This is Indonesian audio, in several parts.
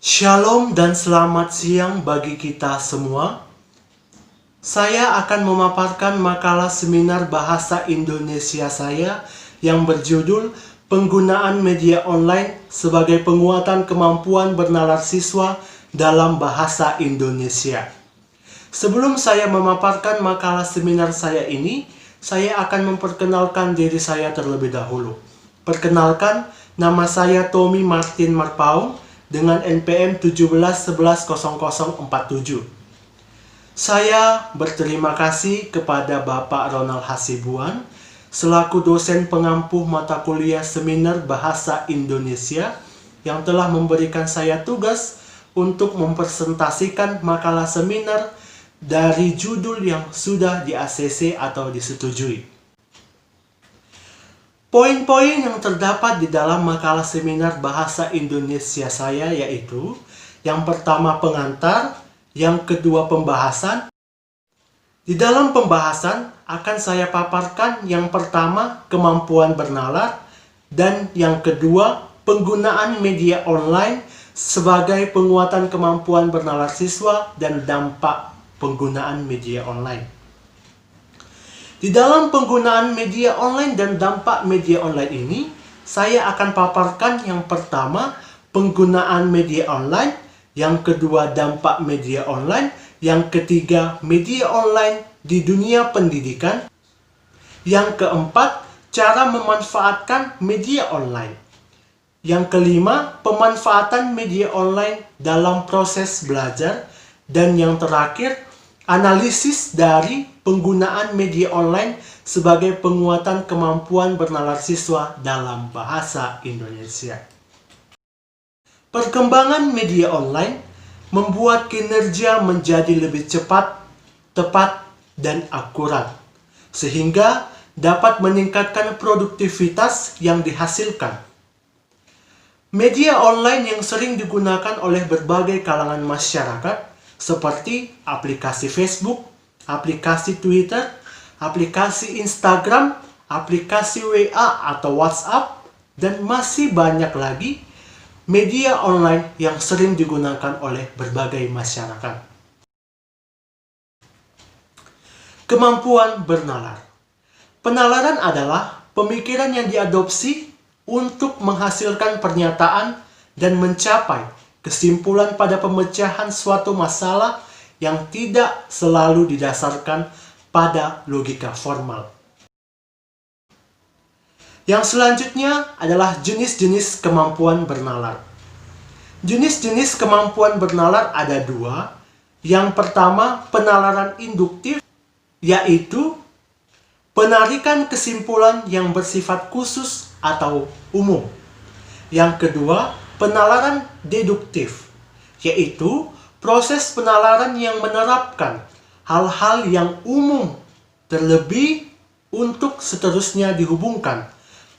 Shalom dan selamat siang bagi kita semua. Saya akan memaparkan makalah seminar bahasa Indonesia saya yang berjudul Penggunaan Media Online sebagai Penguatan Kemampuan Bernalar Siswa dalam Bahasa Indonesia. Sebelum saya memaparkan makalah seminar saya ini, saya akan memperkenalkan diri saya terlebih dahulu. Perkenalkan, nama saya Tommy Martin Marpaung dengan NPM 17110047. Saya berterima kasih kepada Bapak Ronald Hasibuan selaku dosen pengampu mata kuliah seminar bahasa Indonesia yang telah memberikan saya tugas untuk mempresentasikan makalah seminar dari judul yang sudah di-ACC atau disetujui. Poin-poin yang terdapat di dalam makalah seminar bahasa Indonesia saya yaitu yang pertama pengantar, yang kedua pembahasan. Di dalam pembahasan akan saya paparkan yang pertama kemampuan bernalar dan yang kedua penggunaan media online sebagai penguatan kemampuan bernalar siswa dan dampak penggunaan media online. Di dalam penggunaan media online dan dampak media online ini, saya akan paparkan yang pertama penggunaan media online, yang kedua dampak media online, yang ketiga media online di dunia pendidikan, yang keempat cara memanfaatkan media online, yang kelima pemanfaatan media online dalam proses belajar, dan yang terakhir analisis dari penggunaan media online sebagai penguatan kemampuan bernalar siswa dalam bahasa Indonesia. Perkembangan media online membuat kinerja menjadi lebih cepat, tepat, dan akurat, sehingga dapat meningkatkan produktivitas yang dihasilkan. Media online yang sering digunakan oleh berbagai kalangan masyarakat seperti aplikasi Facebook, aplikasi Twitter, aplikasi Instagram, aplikasi WA atau WhatsApp, dan masih banyak lagi media online yang sering digunakan oleh berbagai masyarakat. Kemampuan bernalar. Penalaran adalah pemikiran yang diadopsi untuk menghasilkan pernyataan dan mencapai kesimpulan pada pemecahan suatu masalah yang tidak selalu didasarkan pada logika formal. Yang selanjutnya adalah jenis-jenis kemampuan bernalar. Jenis-jenis kemampuan bernalar ada dua. Yang pertama, penalaran induktif, yaitu penarikan kesimpulan yang bersifat khusus atau umum. Yang kedua, penalaran deduktif, yaitu proses penalaran yang menerapkan hal-hal yang umum terlebih untuk seterusnya dihubungkan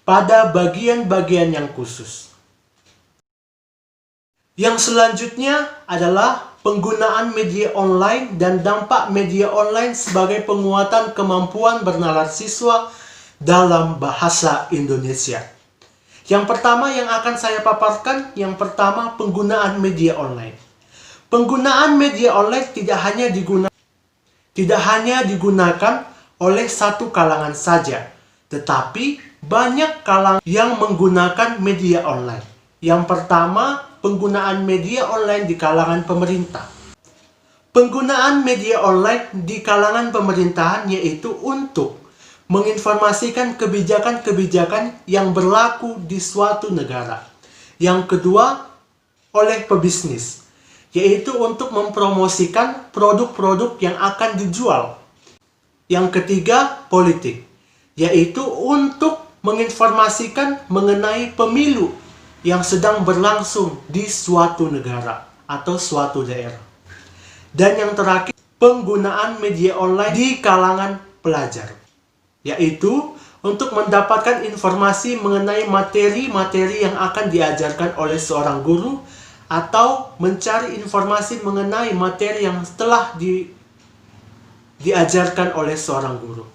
pada bagian-bagian yang khusus. Yang selanjutnya adalah penggunaan media online dan dampak media online sebagai penguatan kemampuan bernalar siswa dalam bahasa Indonesia. Yang pertama yang akan saya paparkan, yang pertama penggunaan media online. Penggunaan media online tidak hanya digunakan oleh satu kalangan saja, tetapi banyak kalangan yang menggunakan media online. Yang pertama, penggunaan media online di kalangan pemerintah. Penggunaan media online di kalangan pemerintahan yaitu untuk menginformasikan kebijakan-kebijakan yang berlaku di suatu negara. Yang kedua, oleh pebisnis, yaitu untuk mempromosikan produk-produk yang akan dijual. Yang ketiga, politik, yaitu untuk menginformasikan mengenai pemilu yang sedang berlangsung di suatu negara atau suatu daerah. Dan yang terakhir, penggunaan media online di kalangan pelajar, yaitu untuk mendapatkan informasi mengenai materi-materi yang akan diajarkan oleh seorang guru atau mencari informasi mengenai materi yang telah diajarkan oleh seorang guru.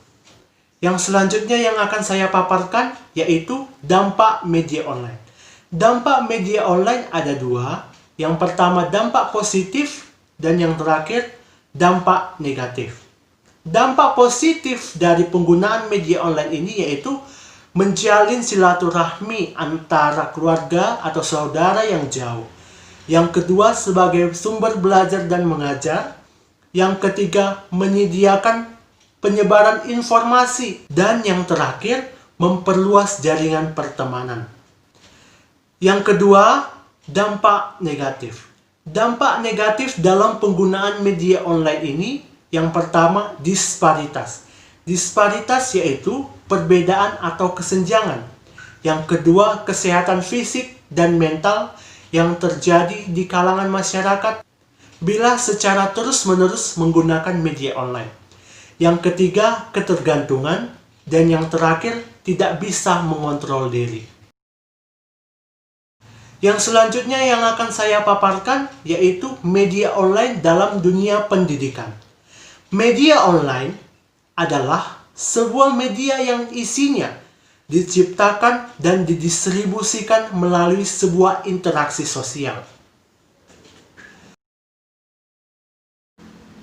Yang selanjutnya yang akan saya paparkan yaitu dampak media online. Dampak media online ada dua. Yang pertama dampak positif dan yang terakhir dampak negatif. Dampak positif dari penggunaan media online ini yaitu menjalin silaturahmi antara keluarga atau saudara yang jauh. Yang kedua sebagai sumber belajar dan mengajar. Yang ketiga menyediakan penyebaran informasi. Dan yang terakhir memperluas jaringan pertemanan. Yang kedua, dampak negatif. Dampak negatif dalam penggunaan media online ini, yang pertama, disparitas. Disparitas yaitu perbedaan atau kesenjangan. Yang kedua, kesehatan fisik dan mental yang terjadi di kalangan masyarakat bila secara terus-menerus menggunakan media online. Yang ketiga, ketergantungan. Dan yang terakhir, tidak bisa mengontrol diri. Yang selanjutnya yang akan saya paparkan yaitu media online dalam dunia pendidikan. Media online adalah sebuah media yang isinya diciptakan dan didistribusikan melalui sebuah interaksi sosial.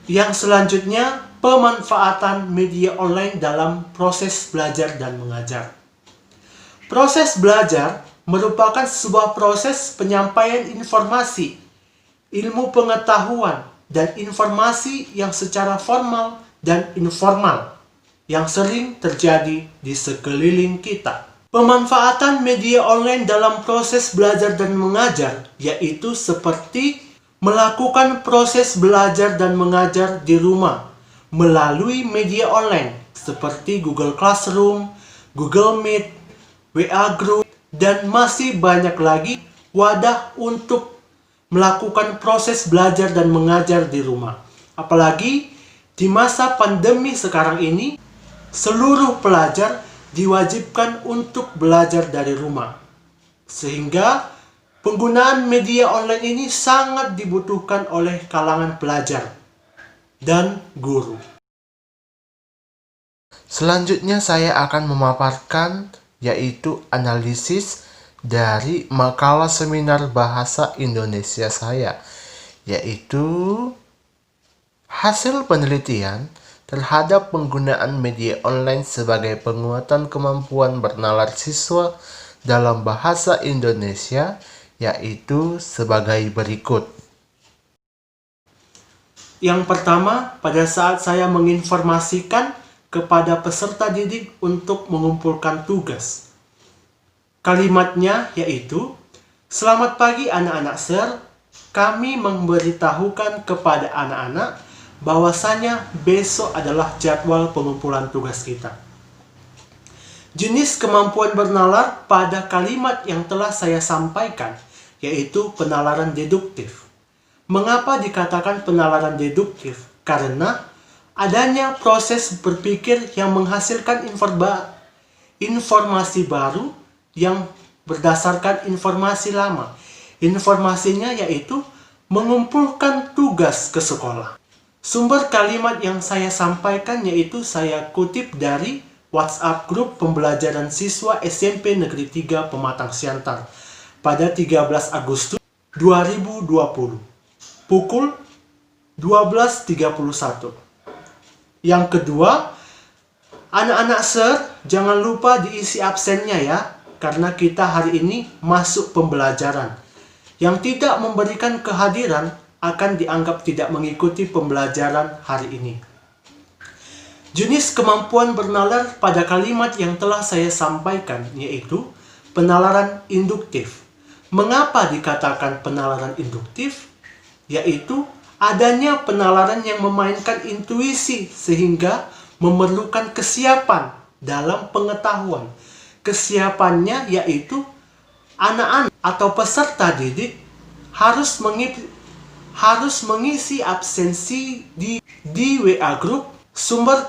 Yang selanjutnya, pemanfaatan media online dalam proses belajar dan mengajar. Proses belajar merupakan sebuah proses penyampaian informasi, ilmu pengetahuan, dan informasi yang secara formal dan informal yang sering terjadi di sekeliling kita. Pemanfaatan media online dalam proses belajar dan mengajar yaitu seperti melakukan proses belajar dan mengajar di rumah melalui media online seperti Google Classroom, Google Meet, WA Group, dan masih banyak lagi wadah untuk melakukan proses belajar dan mengajar di rumah. Apalagi di masa pandemi sekarang ini, seluruh pelajar diwajibkan untuk belajar dari rumah. Sehingga penggunaan media online ini sangat dibutuhkan oleh kalangan pelajar dan guru. Selanjutnya saya akan memaparkan yaitu analisis dari makalah seminar bahasa Indonesia saya, yaitu hasil penelitian terhadap penggunaan media online sebagai penguatan kemampuan bernalar siswa dalam bahasa Indonesia, yaitu sebagai berikut. Yang pertama, pada saat saya menginformasikan kepada peserta didik untuk mengumpulkan tugas. Kalimatnya yaitu, "Selamat pagi anak-anak Sir, kami memberitahukan kepada anak-anak bahwasanya besok adalah jadwal pengumpulan tugas kita." Jenis kemampuan bernalar pada kalimat yang telah saya sampaikan yaitu penalaran deduktif. Mengapa dikatakan penalaran deduktif? Karena adanya proses berpikir yang menghasilkan informasi baru yang berdasarkan informasi lama. Informasinya yaitu mengumpulkan tugas ke sekolah. Sumber kalimat yang saya sampaikan yaitu saya kutip dari WhatsApp grup pembelajaran siswa SMP Negeri 3 Pematang Siantar pada 13 Agustus 2020 pukul 12.31. Yang kedua, anak-anak Sir, jangan lupa diisi absennya ya, karena kita hari ini masuk pembelajaran. Yang tidak memberikan kehadiran akan dianggap tidak mengikuti pembelajaran hari ini. Jenis kemampuan bernalar pada kalimat yang telah saya sampaikan yaitu penalaran induktif. Mengapa dikatakan penalaran induktif? Yaitu adanya penalaran yang memainkan intuisi sehingga memerlukan kesiapan dalam pengetahuan. Kesiapannya yaitu anak-anak atau peserta didik harus mengisi absensi di WA Group. Sumber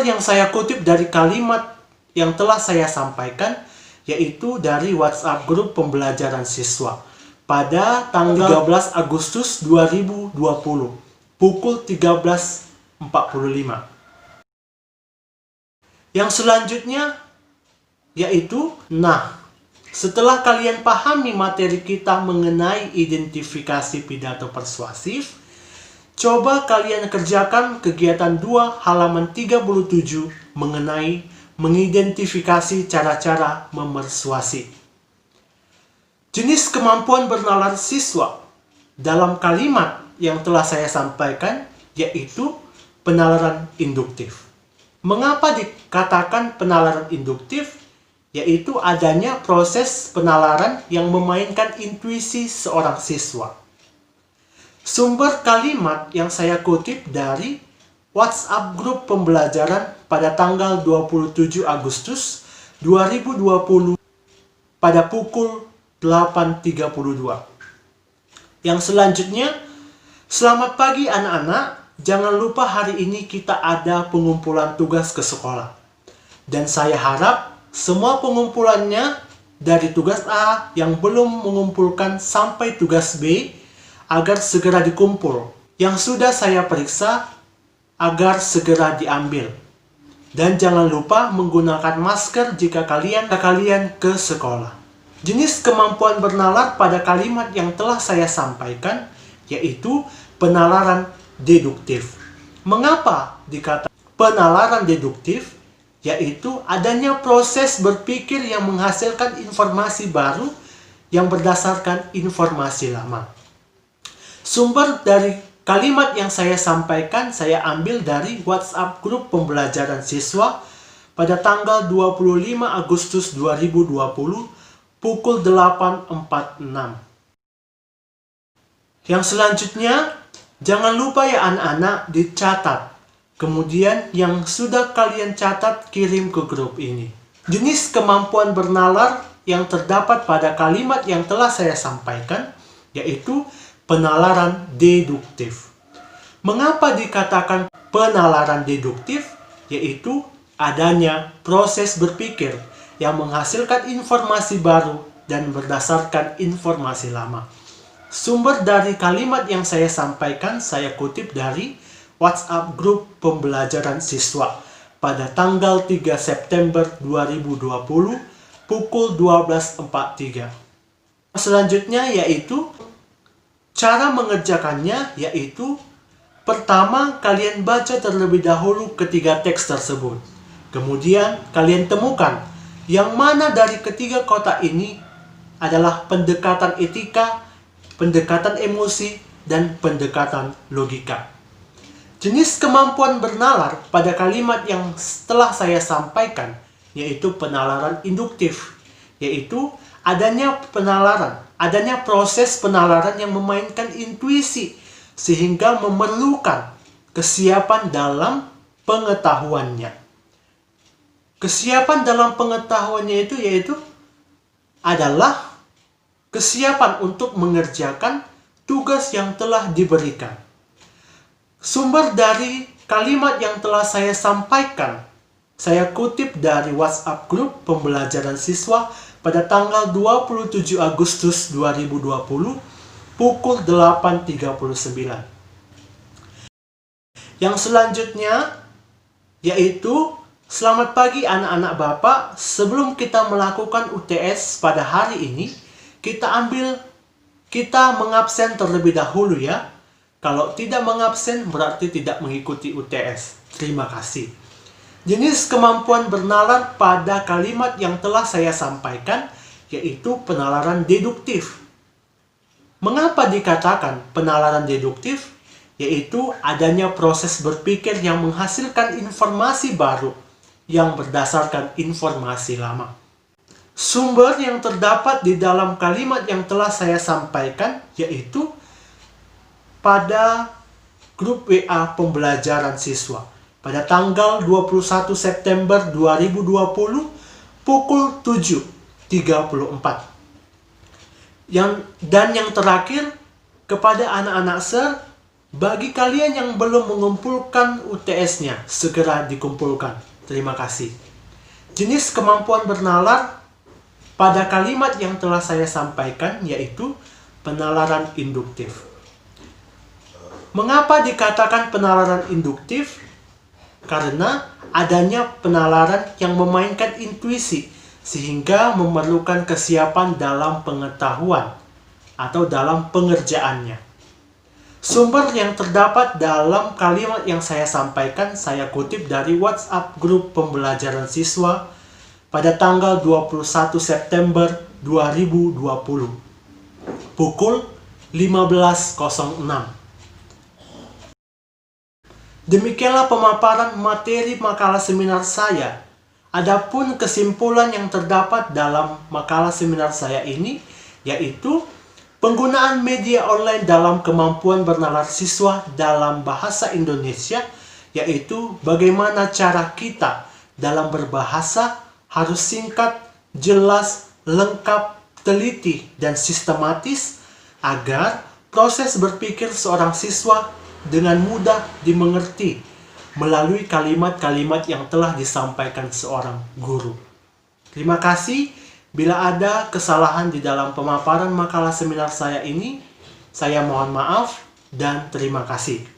yang saya kutip dari kalimat yang telah saya sampaikan yaitu dari WhatsApp Group Pembelajaran Siswa pada tanggal 13 Agustus 2020 pukul 13.45. Yang selanjutnya yaitu Setelah kalian pahami materi kita mengenai identifikasi pidato persuasif, coba kalian kerjakan kegiatan 2 halaman 37 mengenai mengidentifikasi cara-cara memersuasi. Jenis kemampuan bernalar siswa dalam kalimat yang telah saya sampaikan yaitu penalaran induktif. Mengapa dikatakan penalaran induktif? Yaitu adanya proses penalaran yang memainkan intuisi seorang siswa. Sumber kalimat yang saya kutip dari WhatsApp grup pembelajaran pada tanggal 27 Agustus 2020 pada pukul 8.32. Yang selanjutnya, selamat pagi anak-anak. Jangan lupa hari ini kita ada pengumpulan tugas ke sekolah. Dan saya harap semua pengumpulannya dari tugas A yang belum mengumpulkan sampai tugas B agar segera dikumpul. Yang sudah saya periksa agar segera diambil. Dan jangan lupa menggunakan masker jika kalian ke sekolah. Jenis kemampuan bernalar pada kalimat yang telah saya sampaikan yaitu penalaran deduktif. Mengapa dikatakan penalaran deduktif? Yaitu adanya proses berpikir yang menghasilkan informasi baru yang berdasarkan informasi lama. Sumber dari kalimat yang saya sampaikan saya ambil dari WhatsApp grup pembelajaran siswa pada tanggal 25 Agustus 2020 pukul 8.46. Yang selanjutnya, jangan lupa ya anak-anak dicatat. Kemudian yang sudah kalian catat kirim ke grup ini. Jenis kemampuan bernalar yang terdapat pada kalimat yang telah saya sampaikan yaitu penalaran deduktif. Mengapa dikatakan penalaran deduktif? Yaitu adanya proses berpikir yang menghasilkan informasi baru dan berdasarkan informasi lama. Sumber dari kalimat yang saya sampaikan saya kutip dari WhatsApp grup pembelajaran siswa pada tanggal 3 September 2020 pukul 12.43. Selanjutnya yaitu cara mengerjakannya yaitu pertama kalian baca terlebih dahulu ketiga teks tersebut. Kemudian kalian temukan yang mana dari ketiga kotak ini adalah pendekatan etika, pendekatan emosi, dan pendekatan logika. Jenis kemampuan bernalar pada kalimat yang setelah saya sampaikan yaitu penalaran induktif, yaitu adanya proses penalaran yang memainkan intuisi sehingga memerlukan kesiapan dalam pengetahuannya. Kesiapan dalam pengetahuannya itu yaitu adalah kesiapan untuk mengerjakan tugas yang telah diberikan. Sumber dari kalimat yang telah saya sampaikan, saya kutip dari WhatsApp grup pembelajaran siswa pada tanggal 27 Agustus 2020 pukul 8.39. Yang selanjutnya yaitu selamat pagi anak-anak Bapak. Sebelum kita melakukan UTS pada hari ini, kita mengabsen terlebih dahulu ya. Kalau tidak mengabsen berarti tidak mengikuti UTS. Terima kasih. Jenis kemampuan bernalar pada kalimat yang telah saya sampaikan yaitu penalaran deduktif. Mengapa dikatakan penalaran deduktif? Yaitu adanya proses berpikir yang menghasilkan informasi baru yang berdasarkan informasi lama. Sumber yang terdapat di dalam kalimat yang telah saya sampaikan yaitu pada grup WA pembelajaran siswa pada tanggal 21 September 2020 pukul 7.34. Dan yang terakhir kepada anak-anak SER, bagi kalian yang belum mengumpulkan UTS-nya, segera dikumpulkan. Terima kasih. Jenis kemampuan bernalar pada kalimat yang telah saya sampaikan yaitu penalaran induktif. Mengapa dikatakan penalaran induktif? Karena adanya penalaran yang memainkan intuisi sehingga memerlukan kesiapan dalam pengetahuan atau dalam pengerjaannya. Sumber yang terdapat dalam kalimat yang saya sampaikan saya kutip dari WhatsApp grup pembelajaran siswa pada tanggal 21 September 2020 pukul 15.06. Demikianlah pemaparan materi makalah seminar saya. Adapun kesimpulan yang terdapat dalam makalah seminar saya ini yaitu penggunaan media online dalam kemampuan bernalar siswa dalam bahasa Indonesia, yaitu bagaimana cara kita dalam berbahasa harus singkat, jelas, lengkap, teliti, dan sistematis agar proses berpikir seorang siswa dengan mudah dimengerti melalui kalimat-kalimat yang telah disampaikan seorang guru. Terima kasih. Bila ada kesalahan di dalam pemaparan makalah seminar saya ini, saya mohon maaf dan terima kasih.